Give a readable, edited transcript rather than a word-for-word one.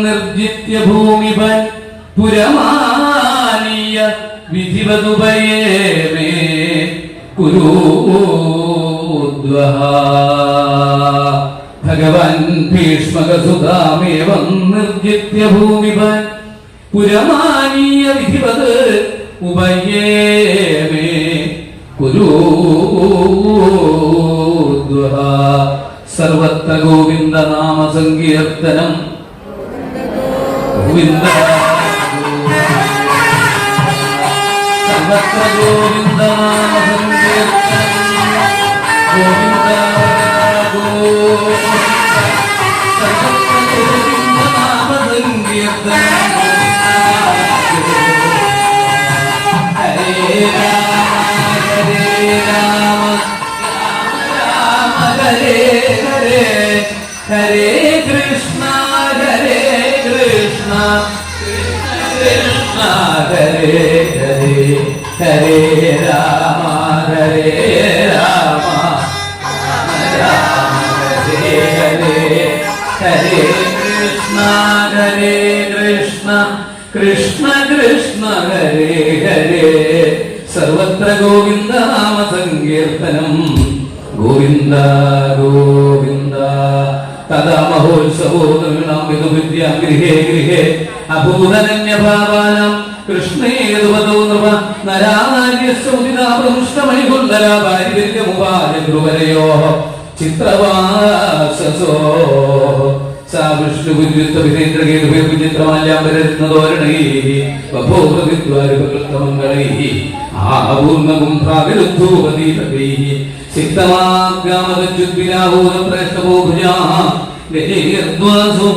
നിർജിത്യ ഭൂമിപൻ പുരമാനീയ വിധിവതുപയേമേ കുരുദ്വഹ. ഭഗവാൻ ഭീഷ്മകസുതാമേവം നിർജിത്യ ഭൂമിപൻ പുരമാനീയ വിധിവത് ഉപയേമേ കുരുദ്വഹ. സർവത്ര ഗോവിന്ദ നാമ സങ്കീർത്തനം. ഗോവിന്ദ സർവത്ര ഗോവിന്ദ നാമ സങ്കീർത്തനം. ഗോവിന്ദ സർവത്ര ഗോവിന്ദ നാമ സങ്കീർത്തനം. ഹരേ രാമ ഹരേ രാമ രാമ ഹരേ ഹരേ ഹരേ കൃഷ്ണ ഹരേ കൃഷ്ണ കൃഷ്ണ ഹരേ ഹരേ ഹരേ രാമ ഹരേ രാമ രാമ ഹരേ ഹരേ ഹരേ കൃഷ്ണ ഹരേ കൃഷ്ണ കൃഷ്ണ കൃഷ്ണ ഹരേ ഹരേ. സർവത്ര ഗോവിന്ദ നാമ സങ്കീർത്തനം. ഗോവിന്ദ ഗോവിന്ദ. തഥാ മഹോത്സവോ വിദ്യാം ഗൃഹേ ഗൃഹേ അഭൂതനന്യഭാവാനാം കൃഷ്ണേതുവതോ നൃപ നരാനാര്യസ്വമിതാപ്രമുഷ്ടമൈകുല്ലരാഭാര്യമുപാരയോ ചിത്രവാസസോ സാ വിഷ്ണുവിദ്യുത്വവിരേന്ദ്രകേതുചിത്രമാല്യാംബരത്നതോരണൈഃ വഭോവൃതിദ്വാരപകൃത്തമംഗളൈഃ ആഹൂർണകുംഭ്രാവിരുദ്ധൂപദീപകൈഃ സിക്തമാഗ്രാമദജ്ജുദ്വിലാഹൂതപ്രേഷ്ഠഭോ ഭുജാഃ ഗജൈർദ്വാസു